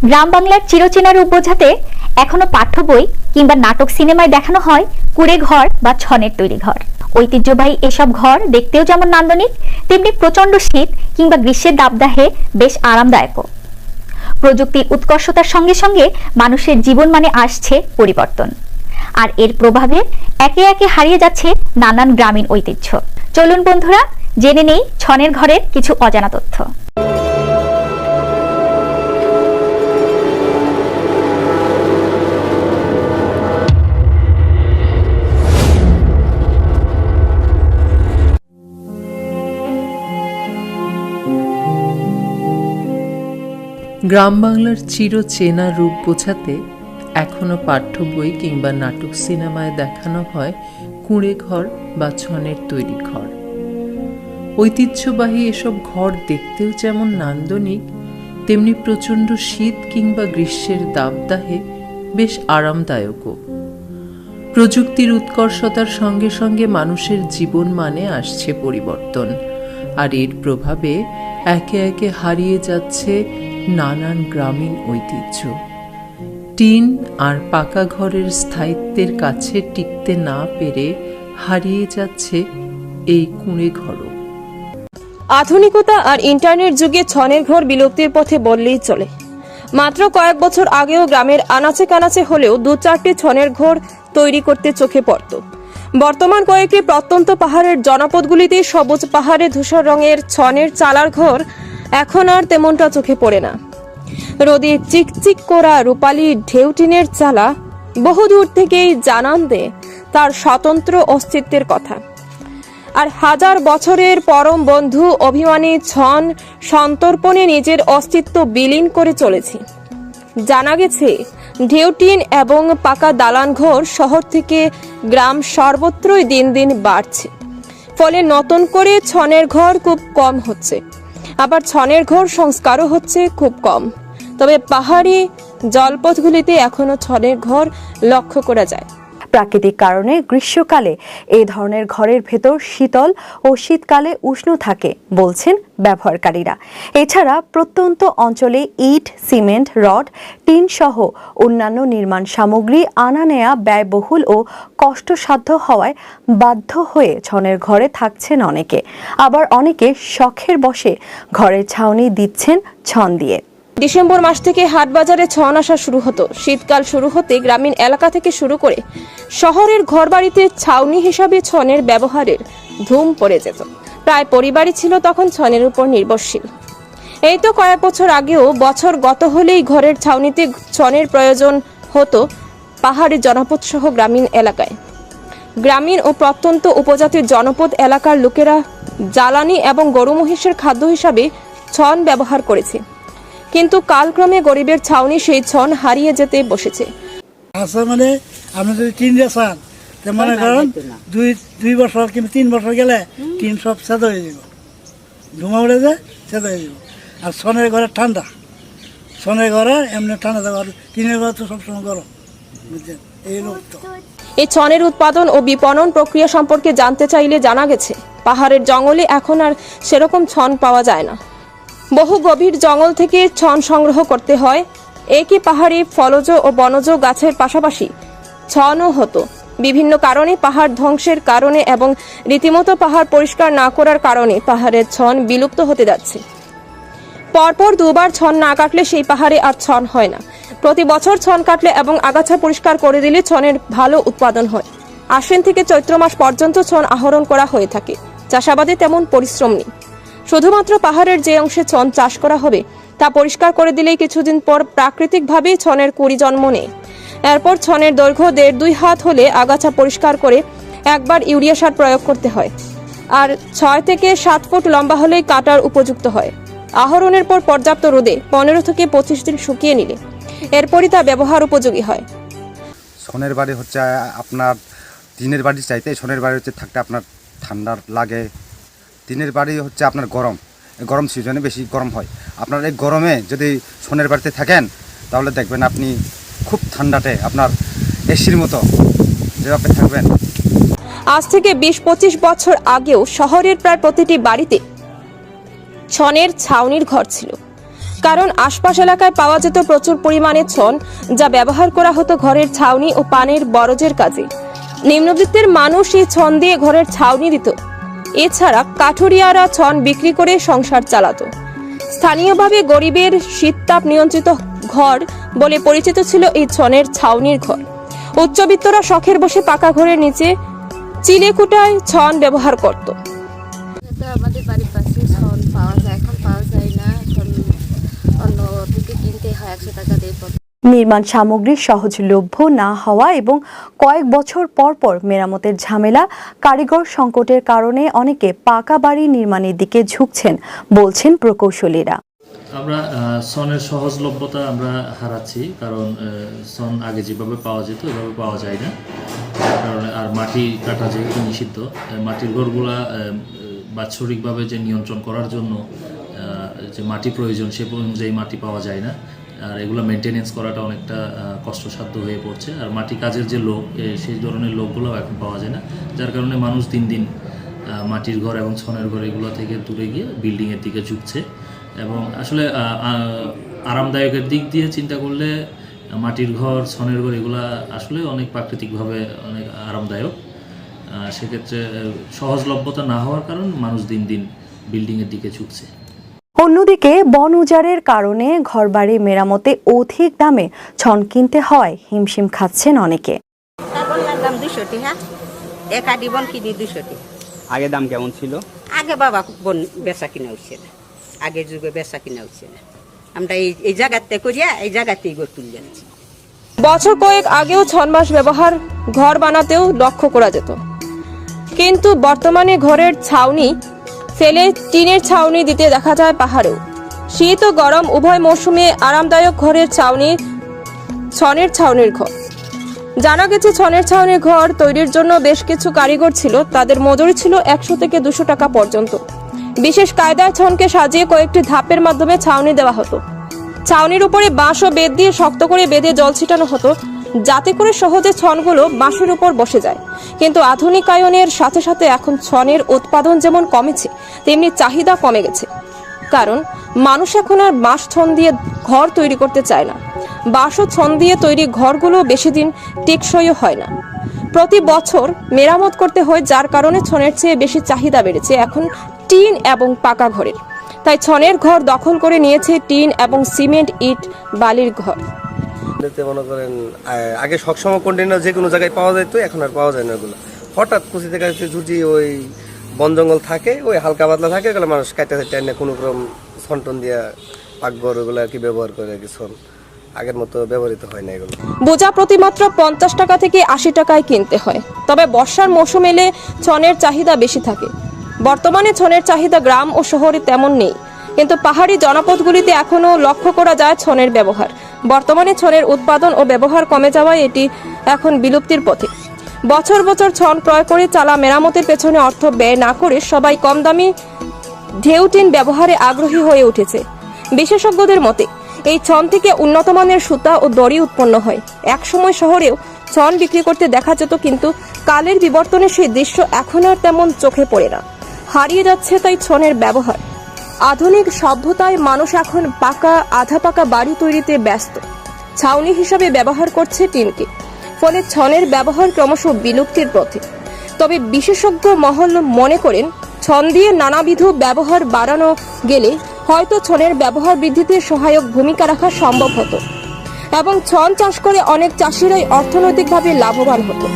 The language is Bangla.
গ্রাম বাংলার চিরচেনা রূপ বোঝাতে এখনো পাঠ্য বই কিংবা নাটক সিনেমায় দেখানো হয় কুড়ে ঘর বা ছনের তৈরি ঘর। ঐতিহ্যবাহী এসব ঘর দেখতেও যেমন নান্দনিক, তেমনি প্রচন্ড শীত কিংবা গ্রীষ্মের দাবদাহে বেশ আরামদায়কও। প্রযুক্তির উৎকর্ষতার সঙ্গে সঙ্গে মানুষের জীবন মানে আসছে পরিবর্তন, আর এর প্রভাবে একে একে হারিয়ে যাচ্ছে নানান গ্রামীণ ঐতিহ্য। চলুন বন্ধুরা, জেনে নেই ছনের ঘরের কিছু অজানা তথ্য। গ্রাম বাংলার চিরচেনা রূপ বোঝাতে এখনো পাঠ্য বই কিংবা নাটক সিনেমায় দেখানো হয় কুঁড়ে ঘর বা ছনের তৈরি ঘর। ঐতিহ্যবাহী এসব ঘর দেখতেও যেমন নান্দনিক, তেমনি প্রচণ্ড শীত কিংবা গ্রীষ্মের দাবদাহে বেশ আরামদায়কও। প্রযুক্তির উৎকর্ষতার সঙ্গে সঙ্গে মানুষের জীবন মানে আসছে পরিবর্তন, আর এর প্রভাবে একে একে হারিয়ে যাচ্ছে নানান গ্রামীণ ঐতিহ্য। টিন আর পাকা ঘরের স্থায়িত্বের কাছে টিকতে না পেরে হারিয়ে যাচ্ছে এই কুঁড়ে ঘরও। আধুনিকতা আর ইন্টারনেট যুগে ছনের ঘর বিলুপ্তির পথে বললেই চলে। মাত্র কয়েক বছর আগেও গ্রামের আনাচে কানাচে হলেও 2-4টি ছনের ঘর তৈরি করতে চোখে পড়ত। বর্তমান কয়েকটি প্রত্যন্ত পাহাড়ের জনপদগুলিতে সবুজ পাহাড়ে ধূসর রঙের ছনের চালার ঘর এখন আর তেমনটা চোখে পড়ে না। রোদে চিকচিক করা রূপালী ঢেউটিনের চালা বহুদূর থেকেই জানান দেয় তার স্বতন্ত্র অস্তিত্বের কথা। আর হাজার বছরের পরম বন্ধু অভিমানী ছন সন্তর্পণে নিজের অস্তিত্ব বিলীন করে চলেছে। জানা গেছে ঢেউটিন এবং পাকা দালান ঘর শহর থেকে গ্রাম সর্বত্রই দিন দিন বাড়ছে, ফলে নতুন করে ছনের ঘর খুব কম হচ্ছে। আবার ছনের ঘর সংস্কারও হচ্ছে খুব কম। তবে পাহাড়ি জলপথগুলিতে এখনো ছনের ঘর লক্ষ্য করা যায়। প্রাকৃতিক কারণে গ্রীষ্মকালে এই ধরনের ঘরের ভেতর শীতল ও শীতকালে উষ্ণ থাকে বলছেন ব্যবহারকারীরা। এছাড়া প্রত্যন্ত অঞ্চলে ইট, সিমেন্ট, রড, টিন সহ অন্যান্য নির্মাণ সামগ্রী আনা নেয়া ব্যয়বহুল ও কষ্টসাধ্য হওয়ায় বাধ্য হয়ে ছনের ঘরে থাকছেন অনেকে। আবার অনেকে শখের বশে ঘরের ছাউনি দিচ্ছেন ছন দিয়ে। ডিসেম্বর মাস থেকে হাট বাজারে ছন আসা শুরু হতো। শীতকাল শুরু হতে গ্রামীণ এলাকা থেকে শুরু করে শহরের ঘরবাড়িতে ছাউনি হিসাবে ছনের ব্যবহারের ধুম পড়ে যেত। প্রায় পরিবারই ছিল তখন ছনের উপর নির্ভরশীল। এই তো কয়েক বছর আগেও বছর গত হলেই ঘরের ছাউনিতে ছনের প্রয়োজন হতো পাহাড়ি জনপদ সহ গ্রামীণ এলাকায়। গ্রামীণ ও প্রত্যন্ত উপজাতির জনপদ এলাকার লোকেরা জ্বালানি এবং গরু মহিষের খাদ্য হিসাবে ছন ব্যবহার করেছে, কিন্তু কালক্রমে গরিবের ছাউনি সেই ছন হারিয়ে যেতে বসেছে। আচ্ছা, মানে আপনি যদি টিন দিয়ে চান, মনে করেন দুই বছর কিংবা 3 বছর গেলে টিন সব সেদ হয়ে যাব, ধুমা উড়ে যায়, সেদ হয়ে যাব। আর ছনের ঘরে ঠান্ডা, ছনের ঘরে এমনি ঠান্ডা থাকবে, আর টিনের ঘরে তো সবসময় গরম, বুঝছেন? এই লোক তো এই ছনের উৎপাদন ও বিপণন প্রক্রিয়া সম্পর্কে জানতে চাইলে জানা গেছে পাহাড়ের জঙ্গলে এখন আর সেরকম ছন পাওয়া যায় না। বহু গভীর জঙ্গল থেকে ছন সংগ্রহ করতে হয়। একই পাহাড়ে ফলজ ও বনজ গাছের পাশাপাশি ছনও হতো। বিভিন্ন কারণে পাহাড় ধ্বংসের কারণে এবং রীতিমতো পাহাড় পরিষ্কার না করার কারণে পাহাড়ের ছন বিলুপ্ত হতে যাচ্ছে। পরপর 2বার ছন না কাটলে সেই পাহাড়ে আর ছন হয় না। প্রতি বছর ছন কাটলে এবং আগাছা পরিষ্কার করে দিলে ছনের ভালো উৎপাদন হয়। আশ্বিন থেকে চৈত্র মাস পর্যন্ত ছন আহরণ করা হয়ে থাকে। চাষাবাদে তেমন পরিশ্রম নেই। শুধুমাত্র পাহাড়ের যে অংশে ছন চাষ করা হবে তা পরিষ্কার করে দিলেই কিছুদিন পর প্রাকৃতিকভাবেই ছনের কুড়ি জন্ম নেয়। এরপর ছনের দৈর্ঘ্য 1.5-2 হাত হলে আগাছা পরিষ্কার করে একবার ইউরিয়া সার প্রয়োগ করতে হয়, আর 6 থেকে 7 ফুট লম্বা হলেই কাটার উপযুক্ত হয়। আহরণের পর পর্যাপ্ত রোদে 15 থেকে 25 দিন শুকিয়ে নিলে এরপরই তা ব্যবহার উপযোগী হয়। ছনের বাড়ি হচ্ছে আপনার টিনের বাড়ি চাইতে ছনের বাড়ি হচ্ছে থাকতে আপনার ঠান্ডা লাগে। টিনের বাড়ি হচ্ছে আপনার গরম সিজনে বেশি গরম হয়। আপনার এই গরমে যদি ছনের বাড়িতে থাকেন তাহলে দেখবেন আপনি খুব ঠান্ডাতে আপনার এসির মতো যেভাবে থাকবেন। আজ থেকে 20-25 বছর আগেও শহরের প্রায় প্রতিটি বাড়িতে ছনের ছাউনির ঘর ছিল। কারণ আশপাশ এলাকায় পাওয়া যেত প্রচুর পরিমাণে ছন, যা ব্যবহার করা হতো ঘরের ছাউনি ও পানের বরজের কাজে। নিম্নবিত্তের মানুষ এই ছন দিয়ে ঘরের ছাউনি দিত। এছাড়া কাঠুরিয়ারা ছন বিক্রি করে সংসার চালাতো। স্থানীয়ভাবে গরিবের শীততাপ নিয়ন্ত্রিত ঘর বলে পরিচিত ছিল এই ছনের ছাউনির ঘর। উচ্চবিত্তরা শখের বসে পাকা ঘরের নিচে চিলেকুটায় ছন ব্যবহার করত। এটা আমাদের বাড়ির পাশে ছন পাওয়া যায়, এখন পাওয়া যায় না, এখন অন্য থেকে কিনতে হয় 100 টাকা দিয়ে। নির্মাণ সামগ্রী সহজলভ্য না হওয়া এবং কয়েক বছর পর পর মেরামতের ঝামেলা, কারিগর সংকটের কারণে অনেকে পাকা বাড়ি নির্মাণের দিকে ঝুঁকছেন বলছেন প্রকৌশলীরা। আমরা সনের সহজলভ্যতা আমরা হারাচ্ছি, কারণ সন আগে যেভাবে পাওয়া যেত এভাবে পাওয়া যায় না। কারণ আর মাটি কাটা যেহেতু নিষিদ্ধ, মাটির ঘরগুলা বাৎসরিকভাবে যে নিয়ন্ত্রণ করার জন্য যে মাটি প্রয়োজন সে অনুযায়ী মাটি পাওয়া যায় না। আর এগুলো মেনটেনেন্স করাটা অনেকটা কষ্টসাধ্য হয়ে পড়ছে। আর মাটি কাজের যে লোক, সেই ধরনের লোকগুলোও এখন পাওয়া যায় না, যার কারণে মানুষ দিন দিন মাটির ঘর এবং ছনের ঘর এগুলো থেকে দূরে গিয়ে বিল্ডিংয়ের দিকে ঝুঁকছে। এবং আসলে আরামদায়কের দিক দিয়ে চিন্তা করলে মাটির ঘর, ছনের ঘর এগুলো আসলে অনেক প্রাকৃতিকভাবে অনেক আরামদায়ক। সেক্ষেত্রে সহজলভ্যতা না হওয়ার কারণ মানুষ দিন দিন বিল্ডিংয়ের দিকে ঝুঁকছে। অন্যদিকে বন উজাড়ের কারণে ঘরবাড়ি মেরামতে অধিক দামে ছন কিনতে হয় হিমশিম খাচ্ছেন অনেকে। বললার দাম 200 টাকা, এক আটি বন কিনি 200 টাকা। আগে দাম কেমন ছিল? আগে বাবা বন বেচা কিনা হচ্ছে না, আগের যুগে বেচা কিনা হচ্ছে না। আমরা এই জায়গাতে করিয়া এই জায়গাতেই গড় তুলে যাচ্ছি। বছর কয়েক আগেও ছন বাঁশ ব্যবহার ঘর বানাতেও লক্ষ্য করা যেত, কিন্তু বর্তমানে ঘরের ছাউনি ফেলে টিনের ছাউনি দিতে দেখা যায় পাহাড়েও। শীত ও গরম উভয় মৌসুমে আরামদায়ক ঘরের ছাউনি ছনের ছাউনির ঘর। জানা গেছে ছনের ছাউনির ঘর তৈরির জন্য বেশ কিছু কারিগর ছিল, তাদের মজুরি ছিল 100 থেকে 200 টাকা পর্যন্ত। বিশেষ কায়দায় ছনকে সাজিয়ে কয়েকটি ধাপের মাধ্যমে ছাউনি দেওয়া হতো। ছাউনির উপরে বাঁশ ও বেত দিয়ে শক্ত করে বেঁধে জল ছিটানো হতো, যাতে করে সহজে ছনগুলো বাঁশের উপর বসে যায়। কিন্তু আধুনিকায়নের সাথে সাথে এখন ছনের উৎপাদন যেমন কমেছে, তেমনি চাহিদা কমে গেছে। কারণ মানুষ এখন আর বাঁশ ছন দিয়ে ঘর তৈরি করতে চায় না। বাঁশ ও ছন দিয়ে তৈরি ঘরগুলো বেশি দিন টেকসইও হয় না, প্রতি বছর মেরামত করতে হয়, যার কারণে ছনের চেয়ে বেশি চাহিদা বেড়েছে এখন টিন এবং পাকা ঘরের। তাই ছনের ঘর দখল করে নিয়েছে টিন এবং সিমেন্ট, ইট, বালির ঘর। মনে করেন আগে সবসময় কন্টেনার যে কোনো জায়গায় পাওয়া যেত, এখন আর পাওয়া যায় না। ওগুলো হঠাৎ কুচি থেকে ঝুঁটি ওই বন জঙ্গল থাকে, ওই হালকা পাতলা থাকে, ওগুলো মানুষ কাটতে চাইতে কোনো রকম ছনটন দিয়া পাকঘর ওগুলো আর কি ব্যবহার করে, আর কি ছন আগের মতো ব্যবহৃত হয় না। এগুলো বোঝা প্রতি মাত্র 50 টাকা থেকে 80 টাকায় কিনতে হয়। তবে বর্ষার মৌসুম এলে ছনের চাহিদা বেশি থাকে। বর্তমানে ছনের চাহিদা গ্রাম ও শহরে তেমন নেই, কিন্তু পাহাড়ি জনপদগুলিতে এখনও লক্ষ্য করা যায় ছনের ব্যবহার। বর্তমানে ছনের উৎপাদন ও ব্যবহার কমে যাওয়ায় এটি এখন বিলুপ্তির পথে। বছর বছর ছন ক্রয় করে চালা মেরামতের পেছনে অর্থ ব্যয় না করে সবাই কম দামি ঢেউটিন ব্যবহারে আগ্রহী হয়ে উঠেছে। বিশেষজ্ঞদের মতে এই ছন থেকে উন্নত মানের সুতা ও দড়ি উৎপন্ন হয়। একসময় শহরেও ছন বিক্রি করতে দেখা যেত, কিন্তু কালের বিবর্তনে সেই দৃশ্য এখন আর তেমন চোখে পড়ে না, হারিয়ে যাচ্ছে তাই ছনের ব্যবহার। আধুনিক সভ্যতায় মানুষ এখন পাকা আধা পাকা বাড়ি তৈরিতে ব্যস্ত, ছাউনি হিসাবে ব্যবহার করছে টিনকে। ফলে ছনের ব্যবহার ক্রমশ বিলুপ্তির পথে। তবে বিশেষজ্ঞ মহল মনে করেন ছন দিয়ে নানাবিধ ব্যবহার বাড়ানো গেলে হয়তো ছনের ব্যবহার বৃদ্ধিতে সহায়ক ভূমিকা রাখা সম্ভব হতো এবং ছন চাষ করে অনেক চাষিরাই অর্থনৈতিকভাবে লাভবান হতো।